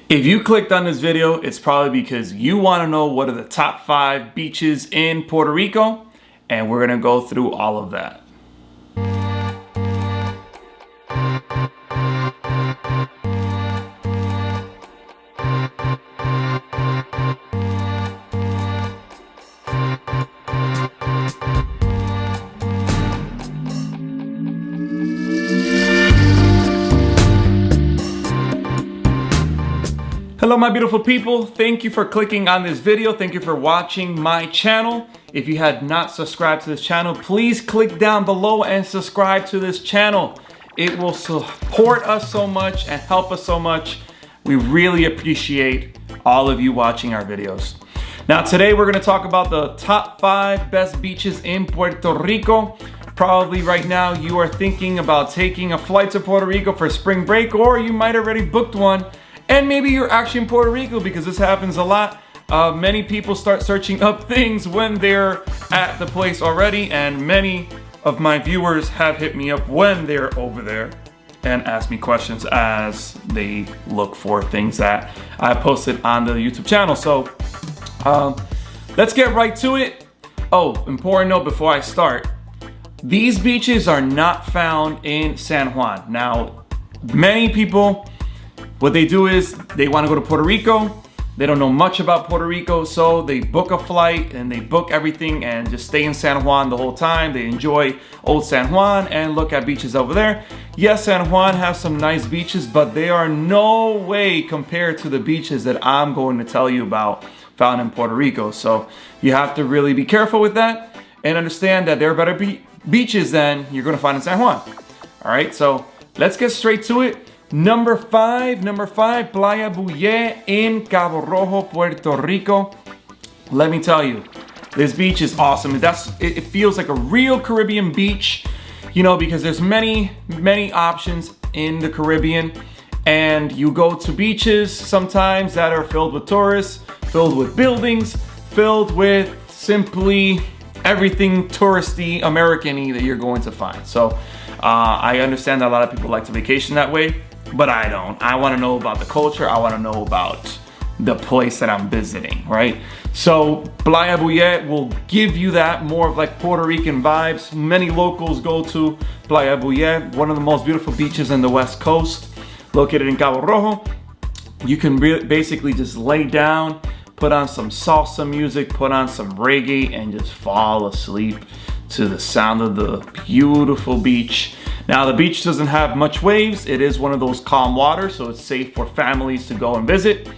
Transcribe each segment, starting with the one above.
If you clicked on this video, it's probably because you want to know what are the top 5 beaches in Puerto Rico, and we're going to go through all of that. Hello my beautiful people, thank you for clicking on this video, thank you for watching my channel. If you had not subscribed to this channel, please click down below and subscribe to this channel. It will support us so much and help us so much. We really appreciate all of you watching our videos. Now today we're going to talk about the top 5 best beaches in Puerto Rico. Probably right now you are thinking about taking a flight to Puerto Rico for spring break, or you might already booked one. And maybe you're actually in Puerto Rico, because this happens a lot. Many people start searching up things when they're at the place already, and many of my viewers have hit me up when they're over there and ask me questions as they look for things that I posted on the YouTube channel. So let's get right to it. Oh, important note before I start. These beaches are not found in San Juan. Now, many people, what they do is they want to go to Puerto Rico. They don't know much about Puerto Rico, so they book a flight and they book everything and just stay in San Juan the whole time. They enjoy old San Juan and look at beaches over there. Yes, San Juan has some nice beaches, but they are no way compared to the beaches that I'm going to tell you about found in Puerto Rico. So you have to really be careful with that and understand that there are better beaches than you're going to find in San Juan. All right, so let's get straight to it. Number five, Playa Buye in Cabo Rojo, Puerto Rico. Let me tell you, this beach is awesome. It feels like a real Caribbean beach, you know, because there's many options in the Caribbean, and you go to beaches sometimes that are filled with tourists, filled with buildings, filled with simply everything touristy, American-y that you're going to find. So I understand that a lot of people like to vacation that way, but I don't. I want to know about the culture. I want to know about the place that I'm visiting, right? So Playa Buye will give you that, more of like Puerto Rican vibes. Many locals go to Playa Buye, one of the most beautiful beaches in the West Coast, located in Cabo Rojo. You can basically just lay down, put on some salsa music, put on some reggae, and just fall asleep to the sound of the beautiful beach. Now the beach doesn't have much waves. It is one of those calm waters, so it's safe for families to go and visit.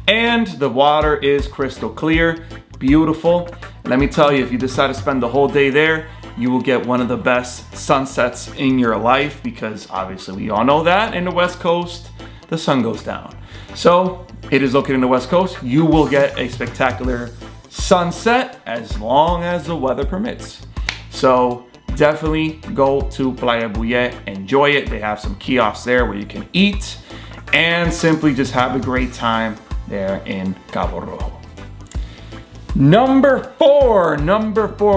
And the water is crystal clear, beautiful. And let me tell you, if you decide to spend the whole day there, you will get one of the best sunsets in your life, because obviously we all know that in the West Coast, the sun goes down. So it is located in the West Coast. You will get a spectacular sunset as long as the weather permits. So definitely go to Playa Buye, enjoy it. They have some kiosks there where you can eat and simply just have a great time there in Cabo Rojo. Number four,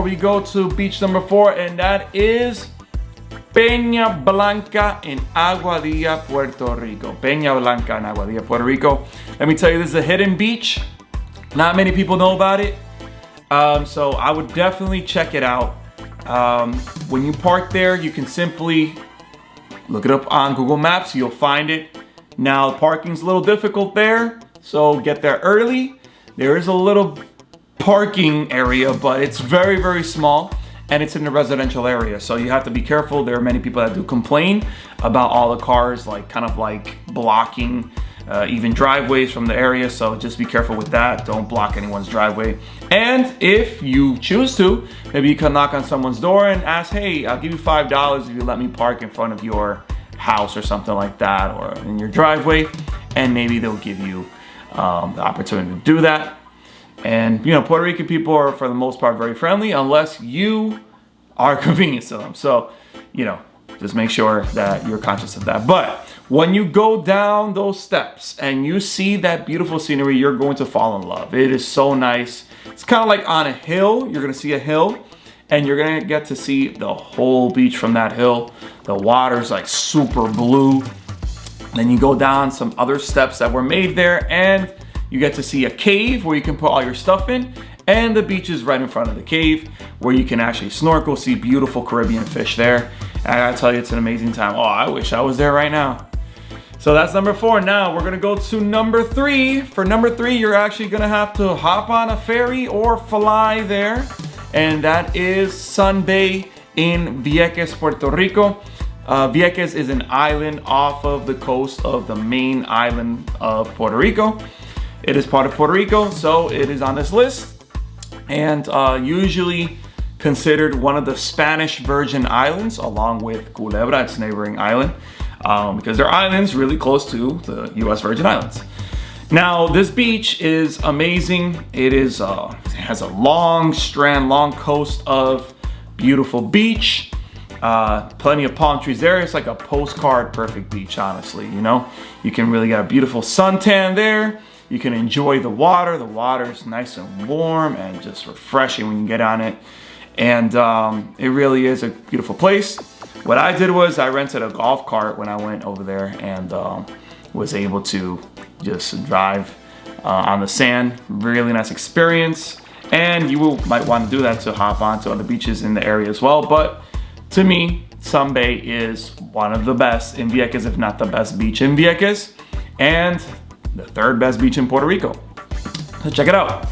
we go to beach number 4, and that is Peña Blanca in Aguadilla, Puerto Rico. Peña Blanca in Aguadilla, Puerto Rico. Let me tell you, this is a hidden beach. Not many people know about it. So I would definitely check it out. When you park there, you can simply look it up on Google Maps. You'll find it. Now, parking's a little difficult there, so get there early. There is a little parking area, but it's very small, and it's in the residential area, so you have to be careful. There are many people that do complain about all the cars, like kind of like blocking even driveways from the area, so just be careful with that. Don't block anyone's driveway. And if you choose to, maybe you can knock on someone's door and ask, hey, I'll give you $5 if you let me park in front of your house or something like that, or in your driveway, and maybe they'll give you the opportunity to do that. And you know, Puerto Rican people are for the most part very friendly, unless you are convenience to them. So, you know, just make sure that you're conscious of that. But when you go down those steps and you see that beautiful scenery, you're going to fall in love. It is so nice. It's kind of like on a hill. You're going to see a hill, and you're going to get to see the whole beach from that hill. The water's like super blue. Then you go down some other steps that were made there, and you get to see a cave where you can put all your stuff in, and the beach is right in front of the cave where you can actually snorkel, see beautiful Caribbean fish there. And I gotta tell you, it's an amazing time. Oh, I wish I was there right now. So that's number 4. Now we're gonna go to number 3. For number 3, you're actually gonna have to hop on a ferry or fly there, and that is Sun Bay in Vieques, Puerto Rico. Vieques is an island off of the coast of the main island of Puerto Rico. It is part of Puerto Rico, so it is on this list, and usually considered one of the Spanish Virgin Islands, along with Culebra, its neighboring island, because they're islands really close to the U.S. Virgin Islands. Now, this beach is amazing. It has a long strand, long coast of beautiful beach. Plenty of palm trees there. It's like a postcard perfect beach, honestly. You know, you can really get a beautiful suntan there. You can enjoy the water. The water is nice and warm and just refreshing when you get on it. And it really is a beautiful place. What I did was I rented a golf cart when I went over there, and was able to just drive on the sand. Really nice experience. And you might want to do that to hop onto other beaches in the area as well. But to me, Sun Bay is one of the best in Vieques, if not the best beach in Vieques, and the 3rd best beach in Puerto Rico. So check it out.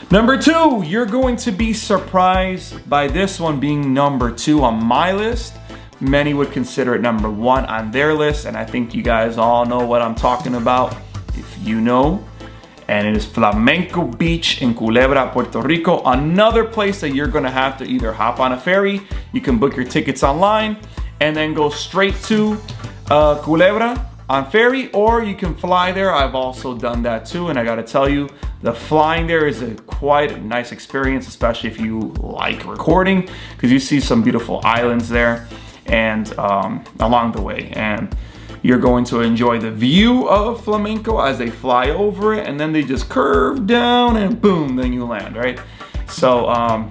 Number 2, you're going to be surprised by this one being number 2 on my list. Many would consider it number 1 on their list, and I think you guys all know what I'm talking about, if you know. And it is Flamenco Beach in Culebra, Puerto Rico. Another place that you're gonna have to either hop on a ferry, you can book your tickets online, and then go straight to Culebra on ferry, or you can fly there. I've also done that too, and I gotta tell you, the flying there is quite a nice experience, especially if you like recording, because you see some beautiful islands there and along the way. And you're going to enjoy the view of Flamenco as they fly over it, and then they just curve down and boom, then you land, right? So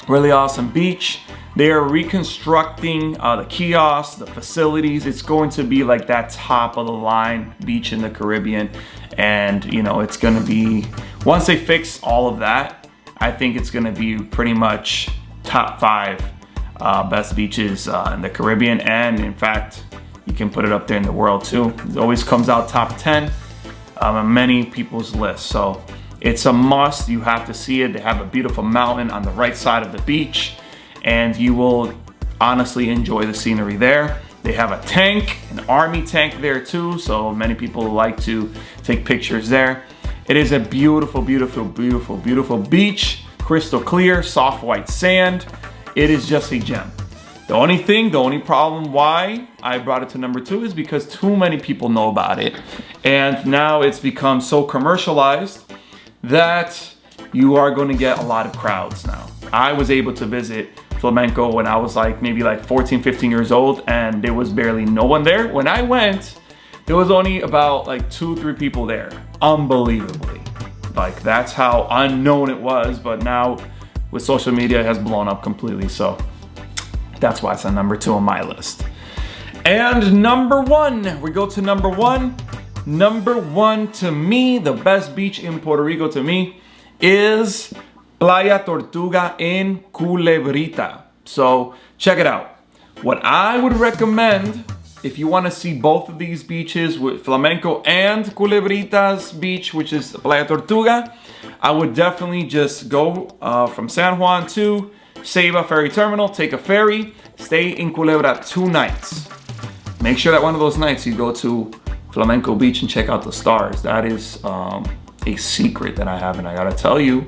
really awesome beach. They are reconstructing the kiosks, the facilities. It's going to be like that top of the line beach in the Caribbean. And you know, it's gonna be, once they fix all of that, I think it's gonna be pretty much top 5 best beaches in the Caribbean. And in fact, you can put it up there in the world too. It always comes out top 10 on many people's lists. So it's a must, you have to see it. They have a beautiful mountain on the right side of the beach, and you will honestly enjoy the scenery there. They have a tank, an army tank there too, so many people like to take pictures there. It is a beautiful, beautiful, beautiful, beautiful beach. Crystal clear, soft white sand. It is just a gem. The only problem why I brought it to number 2 is because too many people know about it. And now it's become so commercialized that you are going to get a lot of crowds now. I was able to visit Flamenco when I was maybe 14, 15 years old, and there was barely no one there. When I went, there was only about 2, 3 people there. Unbelievably. That's how unknown it was, but now with social media it has blown up completely. So that's why it's on number 2 on my list. And number 1, we go to number 1. Number 1 to me, the best beach in Puerto Rico to me, is Playa Tortuga in Culebrita. So check it out. What I would recommend, if you want to see both of these beaches, with Flamenco and Culebrita's beach, which is Playa Tortuga, I would definitely just go from San Juan to Ceiba Ferry Terminal, take a ferry, stay in Culebra 2 nights. Make sure that one of those nights you go to Flamenco Beach and check out the stars. That is a secret that I have, and I gotta tell you,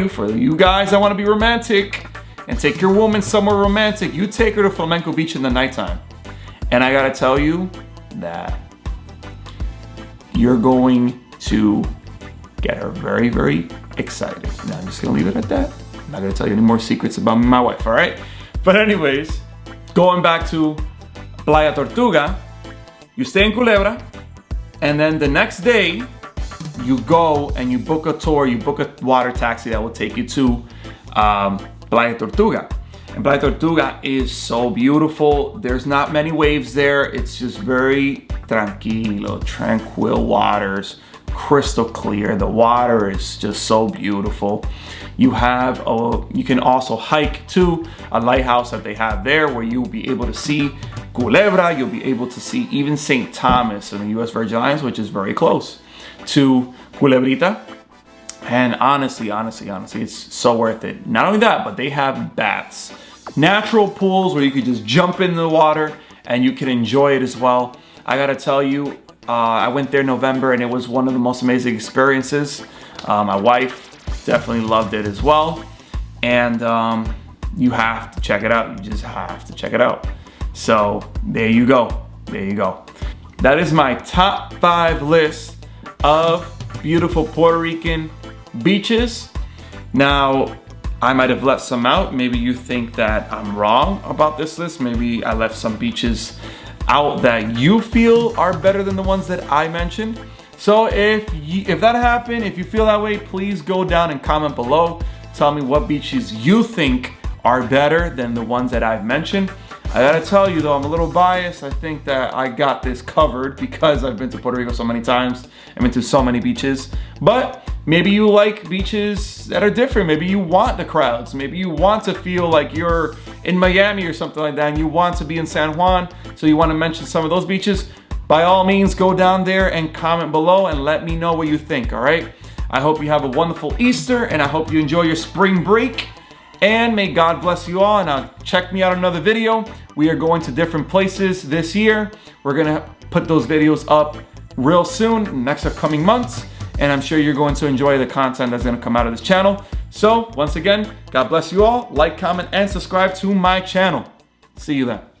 for you guys that want to be romantic and take your woman somewhere romantic, you take her to Flamenco Beach in the nighttime. And I gotta tell you that you're going to get her very, very excited. Now I'm just gonna leave it at that. I'm not gonna tell you any more secrets about my wife, all right? But anyways, going back to Playa Tortuga, you stay in Culebra, and then the next day, you go and you book a tour, you book a water taxi that will take you to Playa Tortuga. And Playa Tortuga is so beautiful. There's not many waves there. It's just very tranquilo, tranquil waters, crystal clear. The water is just so beautiful. You can also hike to a lighthouse that they have there where you'll be able to see Culebra. You'll be able to see even St. Thomas in the U.S. Virgin Islands, which is very close to Culebrita. And honestly, it's so worth it. Not only that, but they have baths, natural pools where you could just jump in the water and you can enjoy it as well. I gotta tell you, I went there in November and it was one of the most amazing experiences. My wife definitely loved it as well. And you have to check it out. You just have to check it out. So there you go. There you go. That is my top 5 list of beautiful Puerto Rican beaches. Now, I might have left some out. Maybe you think that I'm wrong about this list. Maybe I left some beaches out that you feel are better than the ones that I mentioned. So if that happened, if you feel that way, please go down and comment below. Tell me what beaches you think are better than the ones that I've mentioned. I gotta tell you though, I'm a little biased. I think that I got this covered because I've been to Puerto Rico so many times. I've been to so many beaches. But maybe you like beaches that are different. Maybe you want the crowds. Maybe you want to feel like you're in Miami or something like that and you want to be in San Juan, so you want to mention some of those beaches. By all means, go down there and comment below and let me know what you think, all right? I hope you have a wonderful Easter and I hope you enjoy your spring break. And may God bless you all. And check me out in another video. We are going to different places this year. We're gonna put those videos up real soon, next upcoming months. And I'm sure you're going to enjoy the content that's gonna come out of this channel. So once again, God bless you all. Like, comment, and subscribe to my channel. See you then.